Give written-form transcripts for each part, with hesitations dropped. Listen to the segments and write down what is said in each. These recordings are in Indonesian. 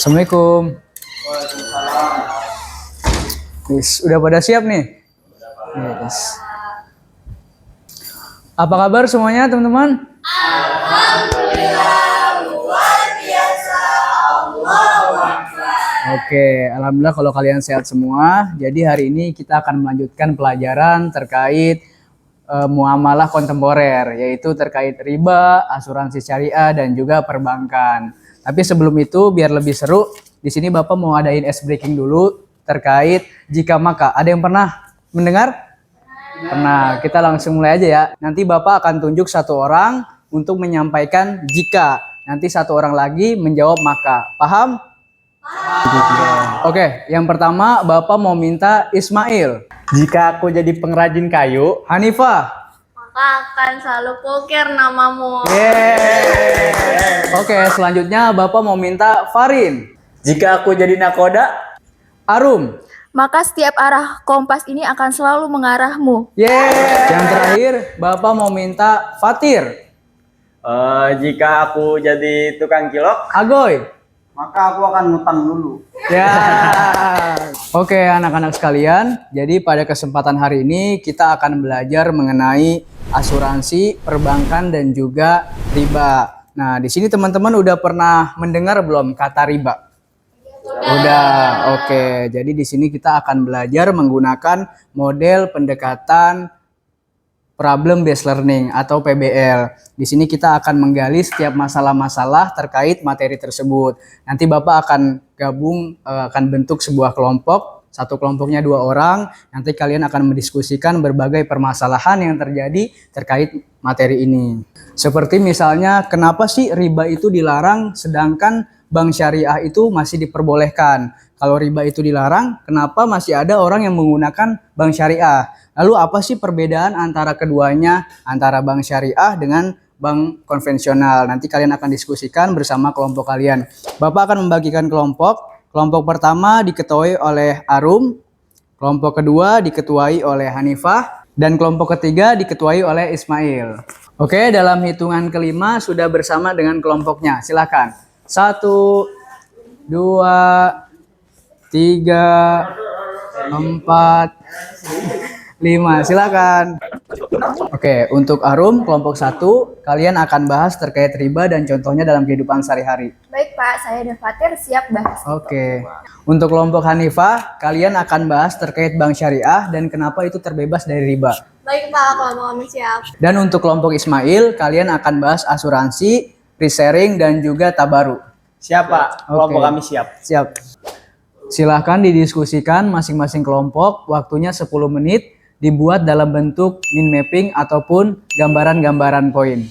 Assalamualaikum. Yes, udah pada siap nih? Yes. Apa kabar semuanya teman-teman? Alhamdulillah, luar biasa. Allahu Akbar. Oke, alhamdulillah kalau kalian sehat semua. Jadi hari ini kita akan melanjutkan pelajaran terkait muamalah kontemporer, yaitu terkait riba, asuransi syariah, dan juga perbankan. Tapi sebelum itu, biar lebih seru, di sini Bapak mau adain ice breaking dulu terkait jika maka. Ada yang pernah mendengar? Pernah. Kita langsung mulai aja ya. Nanti Bapak akan tunjuk satu orang untuk menyampaikan jika. Nanti satu orang lagi menjawab maka. Paham? Oke, yang pertama Bapak mau minta Ismail. Jika aku jadi pengrajin kayu, Hanifah. Maka akan selalu pukir namamu. Yeay. Oke, selanjutnya Bapak mau minta Farin. jika aku jadi nakoda, Arum. Maka setiap arah kompas ini akan selalu mengarahmu. Yeay. Yang terakhir Bapak mau minta Fatir. jika aku jadi tukang kilok, Agoy. maka aku akan ngutang dulu. Ya. Oke, anak-anak sekalian. Jadi pada kesempatan hari ini kita akan belajar mengenai asuransi, perbankan dan juga riba. Nah, di sini teman-teman udah pernah mendengar belum kata riba? Udah. Oke. Jadi di sini kita akan belajar menggunakan model pendekatan problem based learning atau PBL. Di sini kita akan menggali setiap masalah-masalah terkait materi tersebut. Nanti Bapak akan gabung, akan bentuk sebuah kelompok. Satu kelompoknya 2 orang. Nanti kalian akan mendiskusikan berbagai permasalahan yang terjadi terkait materi ini. Seperti misalnya, kenapa sih riba itu dilarang sedangkan bank syariah itu masih diperbolehkan? Kalau riba itu dilarang, kenapa masih ada orang yang menggunakan bank syariah? Lalu apa sih perbedaan antara keduanya, antara bank syariah dengan bank konvensional? Nanti kalian akan diskusikan bersama kelompok kalian. Bapak akan membagikan kelompok. Kelompok pertama diketuai oleh Arum, kelompok kedua diketuai oleh Hanifah, dan kelompok ketiga diketuai oleh Ismail. Oke, dalam hitungan kelima sudah bersama dengan kelompoknya. Silakan. 1, 2, 3, 4, 5. Silakan. Oke, untuk Arum kelompok 1, kalian akan bahas terkait riba dan contohnya dalam kehidupan sehari-hari. Baik Pak, saya dan Fatir siap bahas. Oke. Untuk kelompok Hanifah, kalian akan bahas terkait bank syariah dan kenapa itu terbebas dari riba. Baik Pak, kalau mau kami siap. Dan untuk kelompok Ismail, kalian akan bahas asuransi, risk-sharing, dan juga tabaru. siapa? Kelompok Oke. kami siap. Siap. Silahkan didiskusikan masing-masing kelompok, waktunya 10 menit, dibuat dalam bentuk min mapping ataupun gambaran-gambaran poin.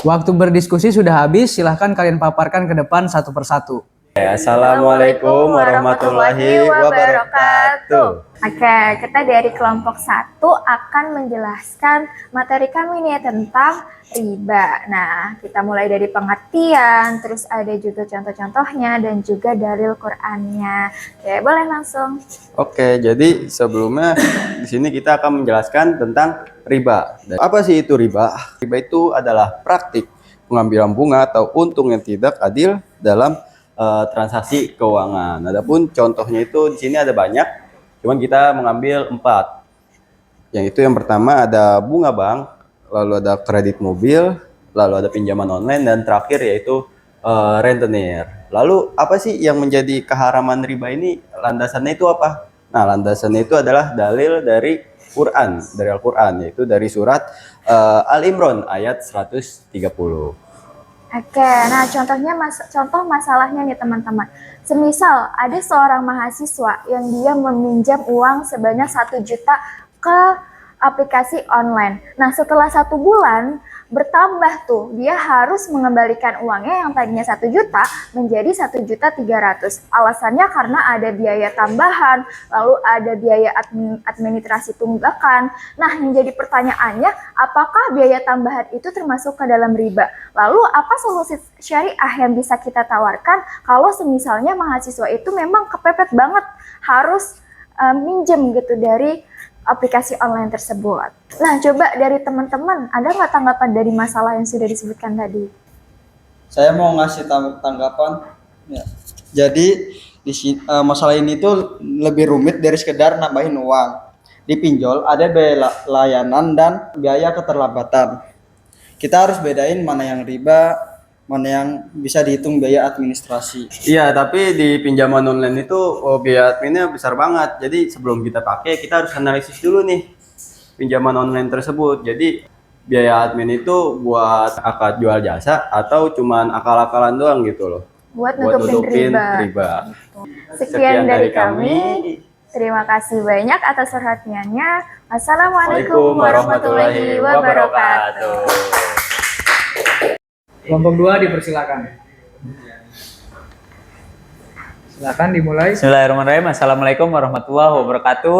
Waktu berdiskusi sudah habis, silahkan kalian paparkan ke depan satu persatu. Assalamualaikum warahmatullahi wabarakatuh. Oke, kita dari kelompok 1 akan menjelaskan materi kami nih tentang riba. Nah, kita mulai dari pengertian, terus ada juga contoh-contohnya dan juga dalil Qur'annya. Oke, boleh langsung. Oke, jadi sebelumnya di sini kita akan menjelaskan tentang riba. Dan apa sih itu riba? Riba itu adalah praktik pengambilan bunga atau untung yang tidak adil dalam transaksi keuangan. Adapun contohnya itu di sini ada banyak, cuman kita mengambil 4. Yang pertama ada bunga bank, lalu ada kredit mobil, lalu ada pinjaman online, dan terakhir yaitu rentenir. Lalu apa sih yang menjadi keharaman riba ini? Landasannya itu apa? Nah, landasannya itu adalah dalil dari Quran, dari Al-Quran, yaitu dari surat Al-Imran ayat 130. Oke, nah contoh masalahnya nih teman-teman. Semisal ada seorang mahasiswa yang dia meminjam uang sebanyak 1 juta ke aplikasi online. Nah, setelah 1 bulan bertambah tuh. Dia harus mengembalikan uangnya yang tadinya 1 juta menjadi 1.300.000. Alasannya karena ada biaya tambahan, lalu ada biaya administrasi tunggakan. Nah, yang jadi pertanyaannya, apakah biaya tambahan itu termasuk ke dalam riba? Lalu apa solusi syariah yang bisa kita tawarkan kalau semisalnya mahasiswa itu memang kepepet banget harus minjem gitu dari aplikasi online tersebut. Nah, coba dari teman-teman, ada nggak tanggapan dari masalah yang sudah disebutkan tadi? Saya mau ngasih tanggapan. Ya. Jadi masalah ini tuh lebih rumit dari sekedar nambahin uang. Di pinjol ada biaya layanan dan biaya keterlambatan. Kita harus bedain mana yang riba, mana yang bisa dihitung biaya administrasi. Iya, tapi di pinjaman online itu biaya adminnya besar banget. Jadi sebelum kita pakai, kita harus analisis dulu nih pinjaman online tersebut. Jadi biaya admin itu buat akad jual jasa atau cuman akal-akalan doang gitu loh. Buat nutupin riba. Sekian dari kami. Terima kasih banyak atas perhatiannya. Wassalamualaikum warahmatullahi wabarakatuh. Kelompok 2 dipersilakan. Silakan dimulai. Bismillahirrahmanirrahim. Assalamualaikum warahmatullahi wabarakatuh.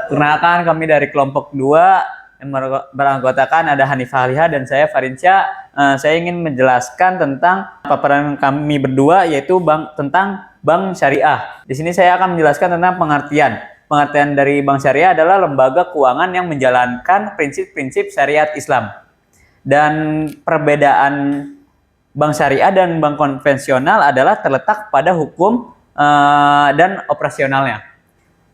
Perkenalkan, kami dari kelompok 2 yang beranggotakan ada Hanifah Aliha dan saya Farinsya. Saya ingin menjelaskan tentang paparan kami berdua, yaitu tentang bank syariah. Di sini saya akan menjelaskan tentang pengertian. Pengertian dari bank syariah adalah lembaga keuangan yang menjalankan prinsip-prinsip syariat Islam. Dan perbedaan bank syariah dan bank konvensional adalah terletak pada hukum dan operasionalnya.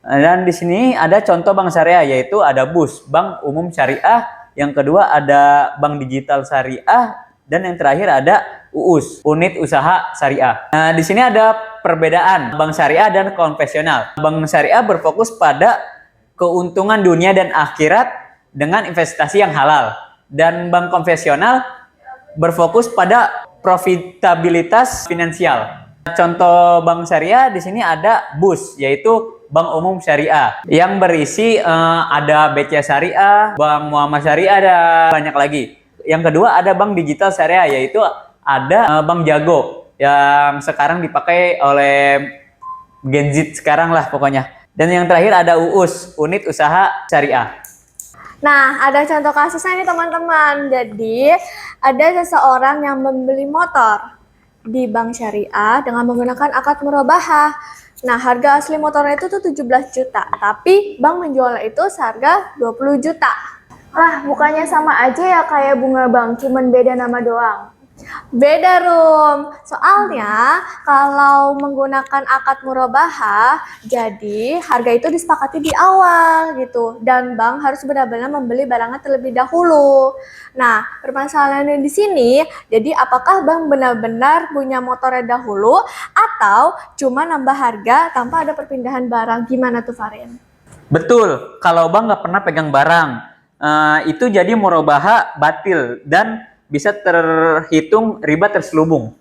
Dan di sini ada contoh bank syariah, yaitu ada BUS, Bank Umum Syariah. Yang kedua ada Bank Digital Syariah, dan yang terakhir ada UUS, Unit Usaha Syariah. Nah, di sini ada perbedaan bank syariah dan konvensional. Bank syariah berfokus pada keuntungan dunia dan akhirat dengan investasi yang halal, dan bank konvensional berfokus pada profitabilitas finansial. Contoh bank syariah di sini ada BUS, yaitu Bank Umum Syariah, yang berisi ada BCA Syariah, Bank Muhammad Syariah, ada banyak lagi. Yang kedua ada Bank Digital Syariah, yaitu ada Bank Jago yang sekarang dipakai oleh Gen Z sekarang lah pokoknya. Dan yang terakhir ada UUS, Unit Usaha Syariah. Nah, ada contoh kasusnya nih teman-teman. Jadi, ada seseorang yang membeli motor di bank syariah dengan menggunakan akad murabahah. Nah, harga asli motornya itu tuh 17 juta, tapi bank menjualnya itu seharga 20 juta. Lah, bukannya sama aja ya kayak bunga bank, cuman beda nama doang. Beda, Rum. Soalnya kalau menggunakan akad murabahah, jadi harga itu disepakati di awal gitu. Dan bank harus benar-benar membeli barangnya terlebih dahulu. Nah, permasalahannya di sini, jadi apakah bank benar-benar punya motornya dahulu atau cuma nambah harga tanpa ada perpindahan barang? Gimana tuh, Farin? Betul, kalau bank nggak pernah pegang barang, itu jadi murabahah batil dan bisa terhitung riba terselubung.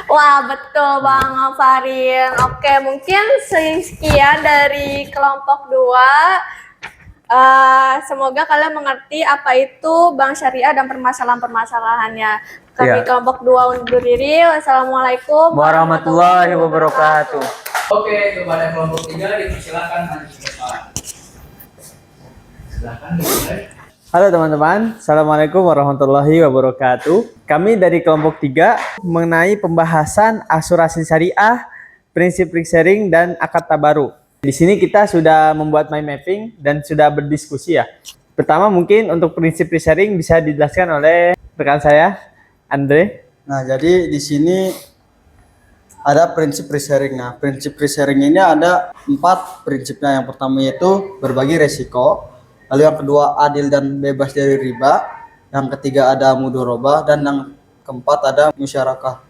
Wah, betul banget, Farin. Oke, mungkin sekian dari kelompok 2. Semoga kalian mengerti apa itu bank syariah dan permasalahan-permasalahannya. Kami kelompok 2 undur diri. Wassalamualaikum Warahmatullahi wabarakatuh. Oke, kepada kelompok 3 dipersilakan maju ke depan. Silakan dimulai. Halo teman-teman, Assalamualaikum warahmatullahi wabarakatuh. Kami dari kelompok 3 mengenai pembahasan asuransi syariah, prinsip risk sharing, dan akad tabaru. Di sini kita sudah membuat mind mapping dan sudah berdiskusi ya. Pertama mungkin untuk prinsip risk sharing bisa dijelaskan oleh rekan saya, Andre. Nah, jadi di sini ada prinsip risk sharing. Nah, prinsip risk sharing ini ada 4 prinsipnya. Yang pertama yaitu berbagi resiko. Lalu yang kedua adil dan bebas dari riba. Yang ketiga ada mudharabah, dan yang keempat ada musyarakah.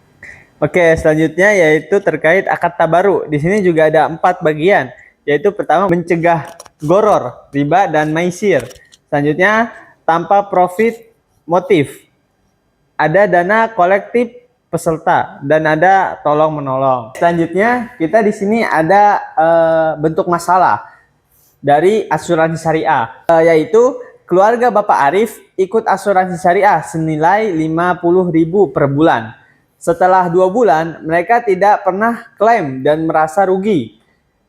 Oke, selanjutnya yaitu terkait akad tabaru. Di sini juga ada 4 bagian, yaitu pertama mencegah goror, riba, dan maisir. Selanjutnya tanpa profit motif. Ada dana kolektif peserta dan ada tolong menolong. Selanjutnya kita di sini ada bentuk masalah dari asuransi syariah, yaitu keluarga Bapak Arif ikut asuransi syariah senilai 50.000 per bulan. Setelah 2 bulan, mereka tidak pernah klaim dan merasa rugi.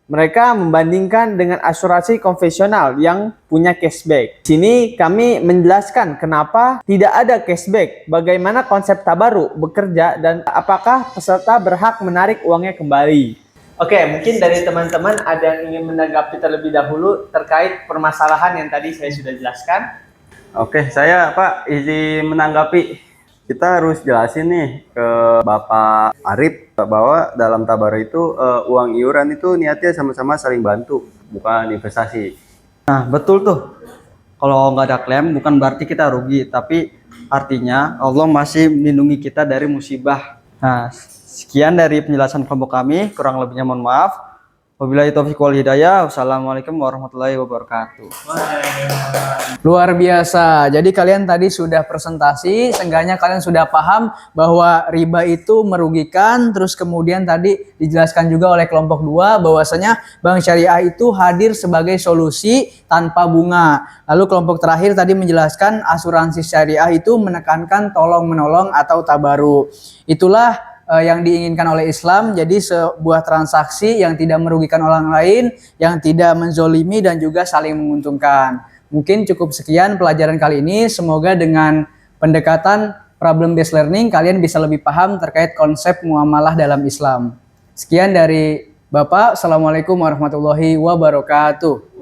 Mereka membandingkan dengan asuransi konvensional yang punya cashback. Di sini kami menjelaskan kenapa tidak ada cashback, bagaimana konsep tabaruk bekerja, dan apakah peserta berhak menarik uangnya kembali. Oke, mungkin dari teman-teman ada yang ingin menanggapi terlebih dahulu terkait permasalahan yang tadi saya sudah jelaskan. Oke, saya Pak izin menanggapi. Kita harus jelasin nih ke Bapak Arif bahwa dalam tabaruk itu uang iuran itu niatnya sama-sama saling bantu, bukan investasi. Nah, betul tuh. Kalau nggak ada klaim bukan berarti kita rugi, tapi artinya Allah masih melindungi kita dari musibah. Nah, sekian dari penjelasan kelompok kami, kurang lebihnya mohon maaf. Wabillahi taufiq wal hidayah. Wassalamualaikum warahmatullahi wabarakatuh. Luar biasa. Jadi kalian tadi sudah presentasi, seenggaknya kalian sudah paham bahwa riba itu merugikan. Terus kemudian tadi dijelaskan juga oleh kelompok 2 bahwasanya bank syariah itu hadir sebagai solusi tanpa bunga. Lalu kelompok terakhir tadi menjelaskan asuransi syariah itu menekankan tolong menolong atau tabaruk. Itulah yang diinginkan oleh Islam, jadi sebuah transaksi yang tidak merugikan orang lain, yang tidak menzolimi dan juga saling menguntungkan. Mungkin cukup sekian pelajaran kali ini, semoga dengan pendekatan problem based learning kalian bisa lebih paham terkait konsep muamalah dalam Islam. Sekian dari Bapak, Assalamualaikum warahmatullahi wabarakatuh.